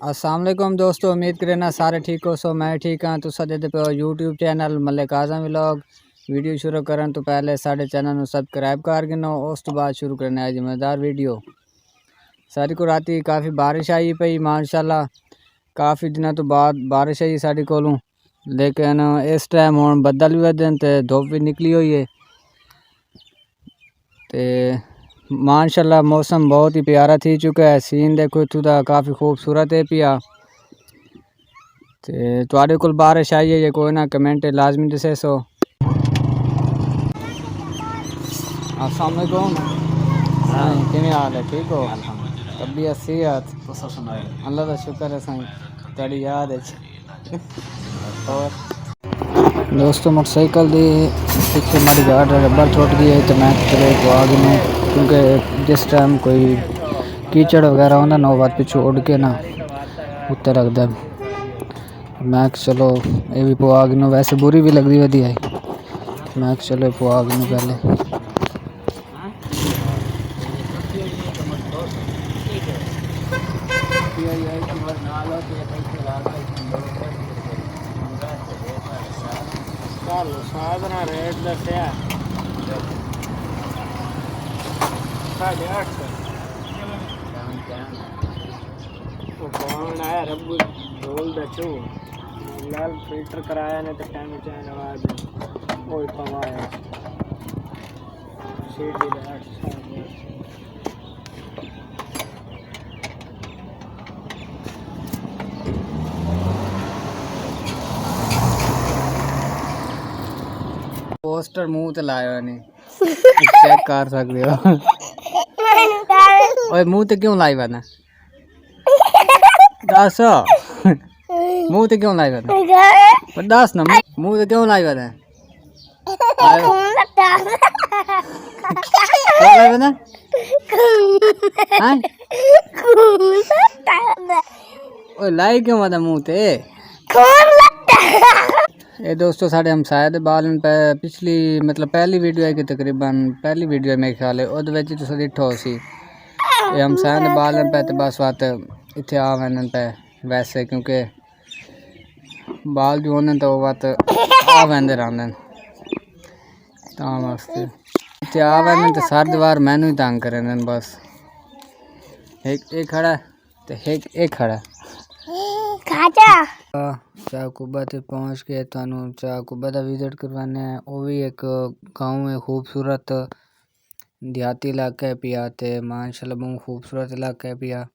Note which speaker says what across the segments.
Speaker 1: अस्सलाम वालेकुम दोस्तों, उम्मीद करना सारे ठीक हो। सो मैं ठीक हाँ। तुसा देते पे यूट्यूब चैनल मलिक आज़म व्लॉग। वीडियो शुरू करन तो पहले साढ़े चैनल को सब्सक्राइब कर गिनो, उस तो बाद शुरू करना है जिम्मेदार वीडियो। सारी को राती काफ़ी बारिश आई पई माशाल्लाह, काफ़ी दिनों तो बाद बारिश आई साड़ी कोलों, लेकिन इस टाइम हुण बदल भी वधन ते धुप भी निकली हुई है। ते माशाल्लाह मौसम बहुत ही प्यारा थी चुका है। सीन देखो इत्थों दा काफ़ी खूबसूरत है पिया। ते तुहाडे कोल बारिश आई है या कोई ना, कमेंट लाजमी दसे सो। अस्सलाम वालेकुम। हाँ किवें हाल है, ठीक हो? तबीयत सेहत अल्लाह का शुक्र है साईं, तेरी याद है। और दोस्तों मोटरसाइकिल दी पिछले माड़ी गाड़ रबर टुट गई है, तो मैं चलो एक आ गई क्योंकि जिस टाइम कोई कीचड़ वगैरह होंदा ना, वो बात पिछू उड़ के ना उत्ते रखदा। मैं चलो ये भी पवा गई, वैसे बुरी भी लगती वधिया है। मैं चलो पवा गई पहले। साधना रेट दसिया 850 कौन आया रब्बू ढोल दचो लाल फिल्टर कराया ने तो टाइम चाहे आवाज कोई कमाया सीटी 800 पोस्टर मुंह ते लाया नहीं चेक कर सकते हो। ओए मुंह ते क्यों लाई बना दस मुंह ते क्यों लाई बना दस ना मुंह ते क्यों लाई बना लाई बना ओए लाई क्यों बना मुंह ते ये दोस्तों साढ़े हमसाए दे बाल पिछली मतलब पहली वीडियो है कि तकरीबन पहली वीडियो है मेरे ख्याल है उस तुम दिठो सी ये हमसाए दे बाल पे तो बस बात इतने आ वैन पे वैसे क्योंकि बाल जो होने तो बात आ वहदे रहते वास्ते इतने आ वैन तो सार दीवार मैनू ही तंग करें बस। एक खड़ा तो एक खड़ा चाकुबा ते पहुँच के थानू चाकुबा का विजिट करवाने हैं। वो भी एक गाँव है, खूबसूरत देहाती इलाका है पिया, ते माशाल्लाह बहुत खूबसूरत इलाका है पिया।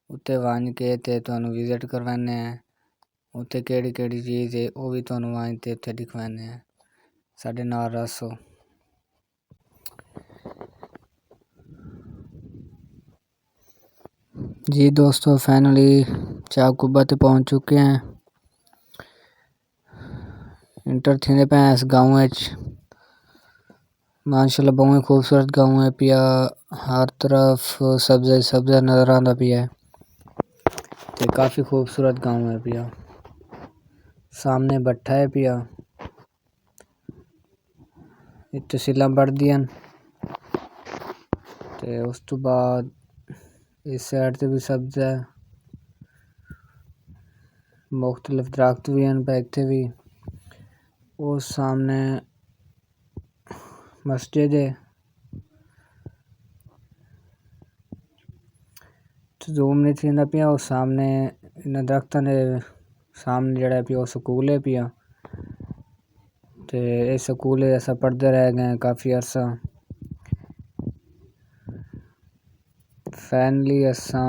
Speaker 1: उत्ते वन के ते थानू विजिट करवाने हैं। उत्ते केड़ी केड़ी चीज़ है वो भी थानू वन ते उत्ते दिखवाने हैं। साढ़े नाल रसो जी दोस्तों, फाइनली चाकुबा ते पहुँच चुके हैं। इंटर थी पे इस गाँव माशाल्लाह बहुत खूबसूरत गाँव है पिया। हर तरफ सब्जा सब्जा नज़र आता पिया, ते काफ़ी खूबसूरत गाँव है पिया। सामने भट्ठा है पिया, इतने सिला बढ़दियां ते उस तो बाद इस साइड से भी सब्जा है, मुख्तलिफ दरख्त भी हैं पे इतने भी। वो सामने मस्जिद है, जूम नहीं थी पिया। वो सामने इन दरख्तों के सामने जड़ा पिया स्कूल है पिया, ते ये स्कूल ऐसा पढ़ते रह गए काफ़ी अरसा। फाइनली असा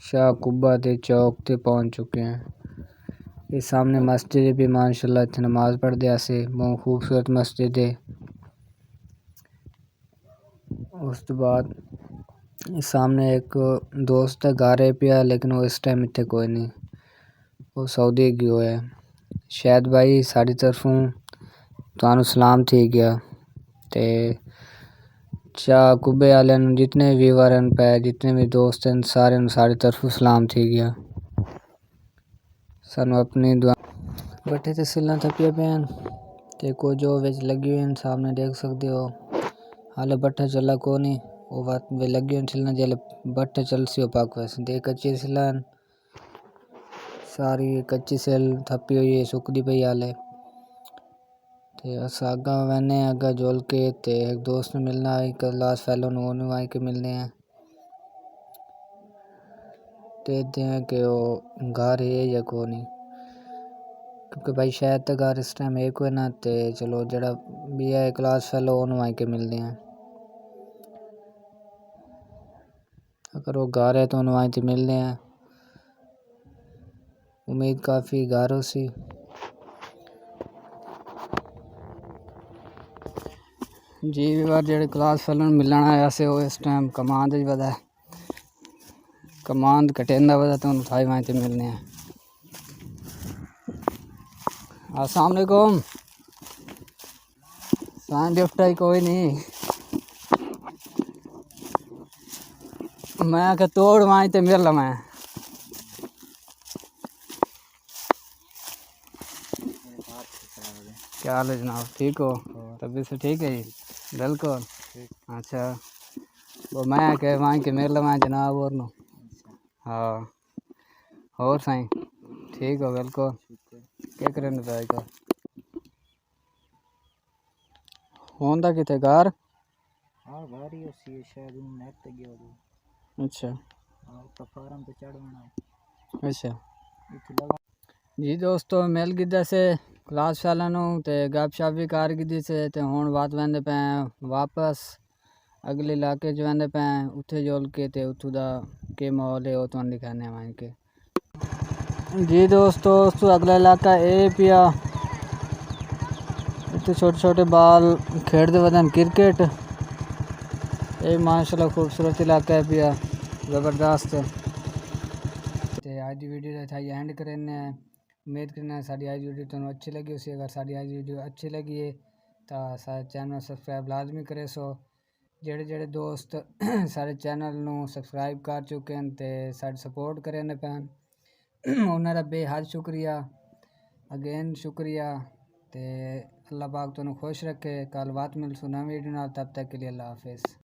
Speaker 1: चाकुबा के चौक ते पहुँच चुके हैं। ये सामने मस्जिद भी माशाल्लाह इतने नमाज पढ़ते ऐसे बहुत खूबसूरत मस्जिद है। उस तो बाद सामने एक दोस्त है घर है पिया, लेकिन वो इस टाइम इतने कोई नहीं, वो सऊदी गयो है शायद। भाई साड़ी तरफों तो सलाम थी गया ते चाकुबे वाले जितने व्यूवर हैं पे जितने भी दोस्त हैं सारे साड़ी तरफों सलाम थी गया। सानू अपनी दुआ बट्टे ते सिला थपिया पैन ते को जो विच लगी हुई सामने देख सकते हो। हाले बट्टा चला को नहीं, वो बात वे लगी हुई सिलना जले बट्टा चल सी पाक वैसे देख अच्छी सिलान सारी कच्ची सेल थप्पी हुई है, सुकदी पई हाले। ते अस आगा वहने आगा जोल के ते एक दोस्त ने मिलना, एक क्लास फेलो ने आई के मिलने हैं। देखते हैं कि वो घर है या को नहीं, क्योंकि भाई शायद तक घर इस टाइम एक हुए ना। ते चलो जड़ा भी है क्लास फेलो ओनू आई के मिलते हैं। अगर वो घर है तो उन्होंने आई के मिलने हैं। उम्मीद काफ़ी गारो सी। जी भी बार जेड़े क्लास फेलो मिलना आया से वो इस टाइम कमांड ही बता है, कमांड कटेंदा बता तो उन्होंने थाई वहीं से मिलने हैं। अस्सलाम वालेकुम। साइन गिफ्ट आई कोई नहीं, मैं के तोड़ वहीं ते मिल मैं। क्या हाल है जनाब, ठीक हो? तबीयत से ठीक है जी? बिल्कुल। अच्छा, वो मैं के वहीं के मिल मैं जनाब और नो। हाँ और साईं ठीक हो? बिल्कुल। क्या करने पाए को होंदा किथे घर?
Speaker 2: हाँ घर ही उसी शायद नेट ते गया वो।
Speaker 1: अच्छा
Speaker 2: हाँ तो फार्म पे चढ़वाना
Speaker 1: अच्छा
Speaker 2: इथे लगा।
Speaker 1: जी दोस्तों मिल गिद्दे से क्लास वालों नू ते गपशप भी कर गिद्दी से ते हुण बात वेंदे पे वापस अगले इलाके च वेंदे पे उत्थे जोल के ते उत्थों दा के माहौल है वो तुहानू दिखाने वहीं के। जी दोस्तों उस अगला इलाका ए पिया, इतने छोटे छोटे बाल खेड़ते वदन क्रिकेट। ये माशाल्लाह खूबसूरत इलाका है पिया, ज़बरदस्त। ते आज की वीडियो था एंड करने। उम्मीद करना साड़ी आज वीडियो तुम अच्छी लगी उसी। अगर साड़ी आज वीडियो अच्छी लगी है तो सारे चैनल सब्सक्राइब लाजमी करे सो। जेड़े जेड़े दोस्त सारे चैनल नू सब्सक्राइब कर चुके हैं ते साड़ी सपोर्ट करें पैन उन्होंने बेहद शुक्रिया, अगेन शुक्रिया। ते अल्लाह पाक तुहानू खुश रखे। कल बात मिल सो नवी वीडियो नाल, तब तक के लिए अल्लाह हाफिज़।